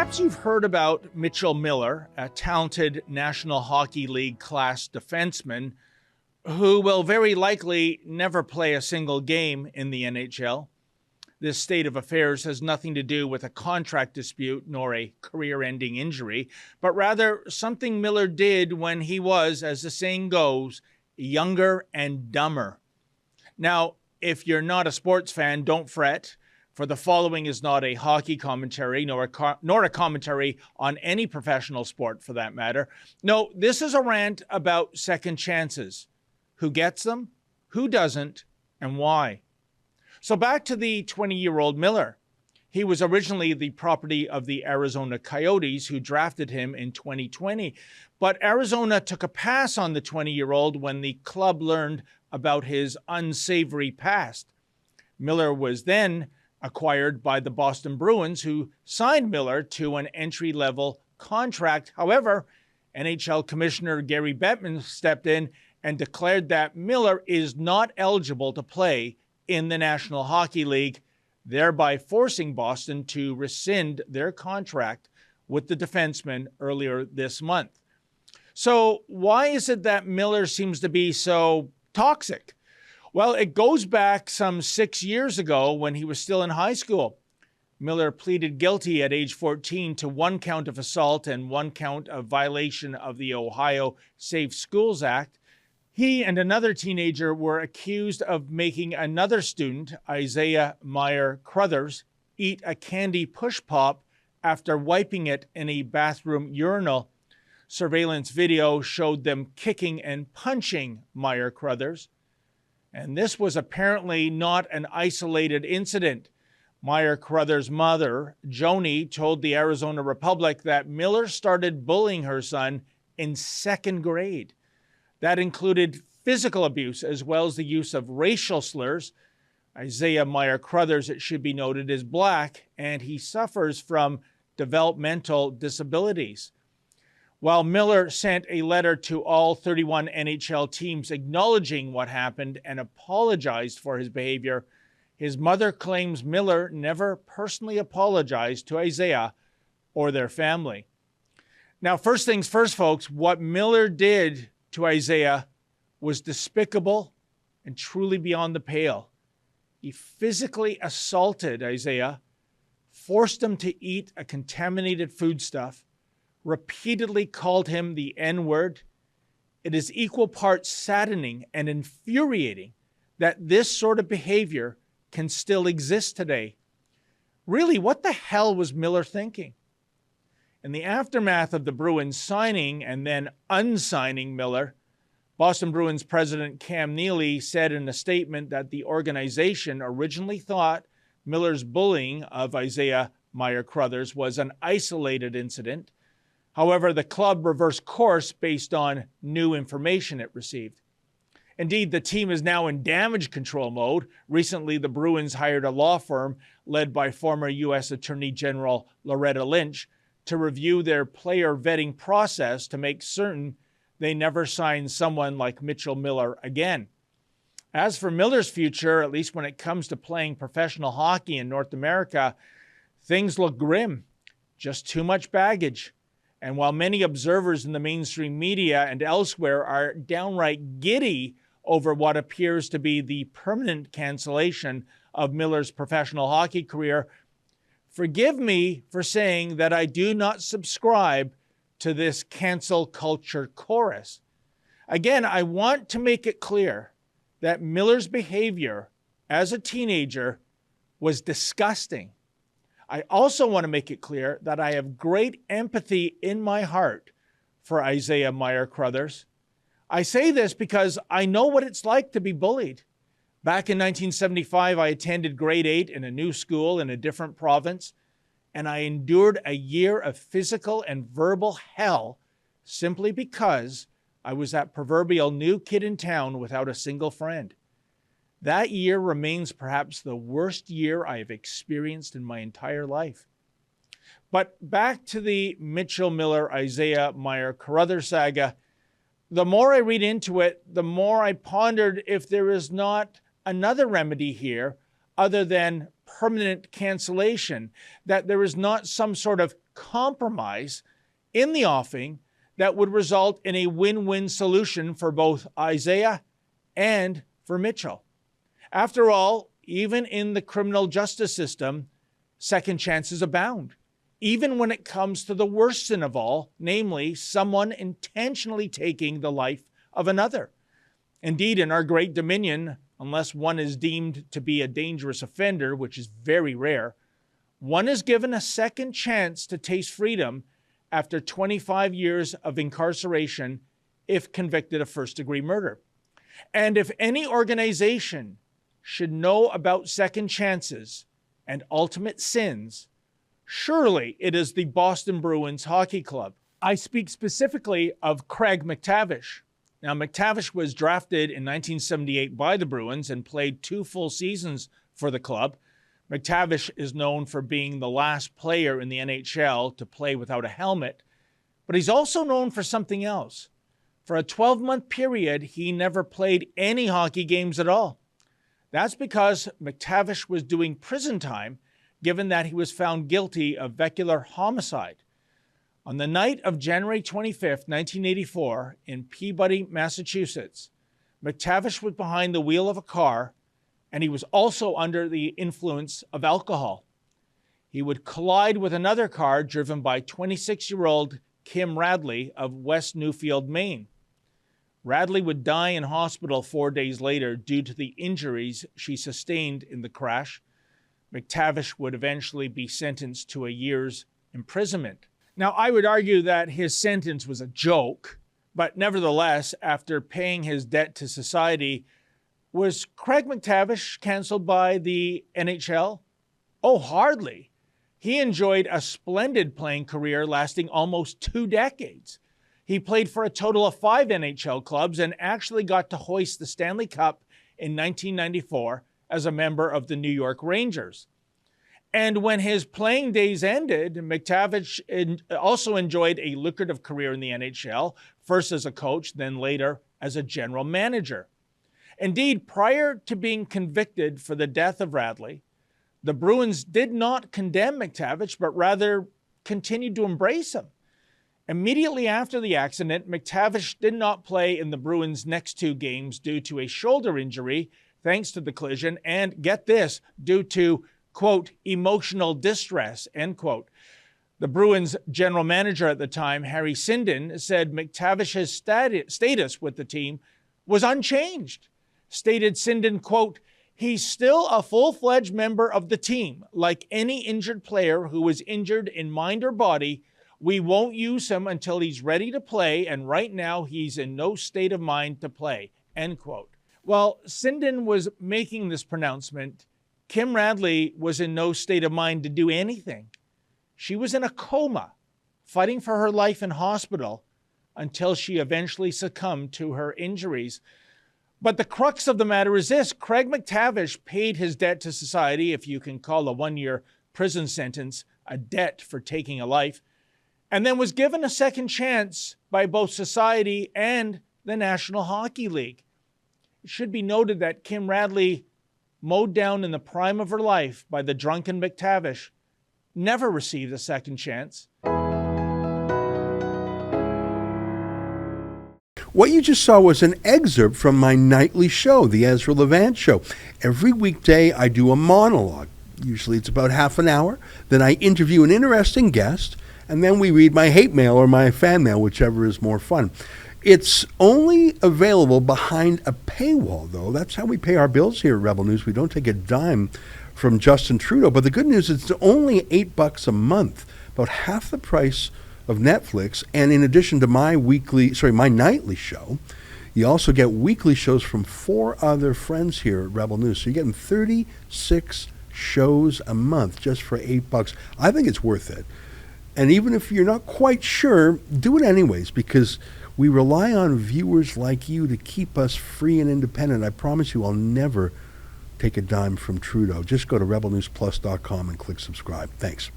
Perhaps you've heard about Mitchell Miller, a talented National Hockey League class defenseman who will very likely never play a single game in the NHL. This state of affairs has nothing to do with a contract dispute nor a career-ending injury, but rather something Miller did when he was, as the saying goes, younger and dumber. Now, if you're not a sports fan, don't fret, for the following is not a hockey commentary, nor a commentary on any professional sport for that matter. No, this is a rant about second chances. Who gets them, who doesn't, and why. So back to the 20-year-old Miller. He was originally the property of the Arizona Coyotes, who drafted him in 2020. But Arizona took a pass on the 20-year-old when the club learned about his unsavory past. Miller was then acquired by the Boston Bruins, who signed Miller to an entry-level contract. However, NHL Commissioner Gary Bettman stepped in and declared that Miller is not eligible to play in the National Hockey League, thereby forcing Boston to rescind their contract with the defenseman earlier this month. So why is it that Miller seems to be so toxic? Well, it goes back some 6 years ago when he was still in high school. Miller pleaded guilty at age 14 to 1 count of assault and 1 count of violation of the Ohio Safe Schools Act. He and another teenager were accused of making another student, Isaiah Meyer Crothers, eat a candy push pop after wiping it in a bathroom urinal. Surveillance video showed them kicking and punching Meyer Crothers. And this was apparently not an isolated incident. Meyer Crothers' mother, Joni, told the Arizona Republic that Miller started bullying her son in 2nd grade. That included physical abuse as well as the use of racial slurs. Isaiah Meyer Crothers, it should be noted, is black, and he suffers from developmental disabilities. While Miller sent a letter to all 31 NHL teams acknowledging what happened and apologized for his behavior, his mother claims Miller never personally apologized to Isaiah or their family. Now, first things first, folks, what Miller did to Isaiah was despicable and truly beyond the pale. He physically assaulted Isaiah, forced him to eat a contaminated foodstuff, repeatedly called him the N-word. It is equal parts saddening and infuriating that this sort of behavior can still exist today. Really, what the hell was Miller thinking? In the aftermath of the Bruins signing and then unsigning Miller, Boston Bruins president Cam Neely said in a statement that the organization originally thought Miller's bullying of Isaiah Meyer Crothers was an isolated incident. However, the club reversed course based on new information it received. Indeed, the team is now in damage control mode. Recently, the Bruins hired a law firm led by former U.S. Attorney General Loretta Lynch to review their player vetting process to make certain they never sign someone like Mitchell Miller again. As for Miller's future, at least when it comes to playing professional hockey in North America, things look grim. Just too much baggage. And while many observers in the mainstream media and elsewhere are downright giddy over what appears to be the permanent cancellation of Miller's professional hockey career, forgive me for saying that I do not subscribe to this cancel culture chorus. Again, I want to make it clear that Miller's behavior as a teenager was disgusting. I also want to make it clear that I have great empathy in my heart for Isaiah Meyer Crothers. I say this because I know what it's like to be bullied. Back in 1975, I attended grade 8 in a new school in a different province, and I endured a year of physical and verbal hell simply because I was that proverbial new kid in town without a single friend. That year remains perhaps the worst year I have experienced in my entire life. But back to the Mitchell Miller, Isaiah Meyer Crothers saga. The more I read into it, the more I pondered if there is not another remedy here other than permanent cancellation, that there is not some sort of compromise in the offing that would result in a win-win solution for both Isaiah and for Mitchell. After all, even in the criminal justice system, second chances abound, even when it comes to the worst sin of all, namely someone intentionally taking the life of another. Indeed, in our great dominion, unless one is deemed to be a dangerous offender, which is very rare, one is given a second chance to taste freedom after 25 years of incarceration if convicted of first-degree murder. And if any organization should know about second chances and ultimate sins, surely it is the Boston Bruins Hockey Club. I speak specifically of Craig MacTavish. Now, MacTavish was drafted in 1978 by the Bruins and played 2 full seasons for the club. MacTavish is known for being the last player in the NHL to play without a helmet, but he's also known for something else. For a 12-month period, he never played any hockey games at all. That's because MacTavish was doing prison time, given that he was found guilty of vehicular homicide. On the night of January 25th, 1984, in Peabody, Massachusetts, MacTavish was behind the wheel of a car, and he was also under the influence of alcohol. He would collide with another car driven by 26-year-old Kim Radley of West Newfield, Maine. Radley would die in hospital 4 days later due to the injuries she sustained in the crash. MacTavish would eventually be sentenced to a year's imprisonment. Now, I would argue that his sentence was a joke, but nevertheless, after paying his debt to society, was Craig MacTavish canceled by the NHL? Oh, hardly. He enjoyed a splendid playing career lasting almost 2 decades. He played for a total of 5 NHL clubs and actually got to hoist the Stanley Cup in 1994 as a member of the New York Rangers. And when his playing days ended, MacTavish also enjoyed a lucrative career in the NHL, first as a coach, then later as a general manager. Indeed, prior to being convicted for the death of Radley, the Bruins did not condemn MacTavish, but rather continued to embrace him. Immediately after the accident, MacTavish did not play in the Bruins' next 2 games due to a shoulder injury, thanks to the collision, and get this, due to, quote, emotional distress, end quote. The Bruins' general manager at the time, Harry Sinden, said MacTavish's status with the team was unchanged. Stated Sinden, quote, "He's still a full-fledged member of the team. Like any injured player who is injured in mind or body, we won't use him until he's ready to play, and right now he's in no state of mind to play," end quote. While Sinden was making this pronouncement, Kim Radley was in no state of mind to do anything. She was in a coma, fighting for her life in hospital until she eventually succumbed to her injuries. But the crux of the matter is this: Craig MacTavish paid his debt to society, if you can call a 1-year prison sentence a debt for taking a life, and then was given a second chance by both society and the National Hockey League. It should be noted that Kim Radley, mowed down in the prime of her life by the drunken MacTavish, never received a second chance. What you just saw was an excerpt from my nightly show, the Ezra Levant Show. Every weekday I do a monologue. Usually it's about half an hour. Then I interview an interesting guest, and then we read my hate mail or my fan mail, whichever is more fun. It's only available behind a paywall, though. That's how we pay our bills here at Rebel News. We don't take a dime from Justin Trudeau. But the good news is it's only $8 a month, about half the price of Netflix. And in addition to my nightly show, you also get weekly shows from 4 other friends here at Rebel News. So you're getting 36 shows a month just for $8. I think it's worth it. And even if you're not quite sure, do it anyways, because we rely on viewers like you to keep us free and independent. I promise you I'll never take a dime from Trudeau. Just go to rebelnewsplus.com and click subscribe. Thanks.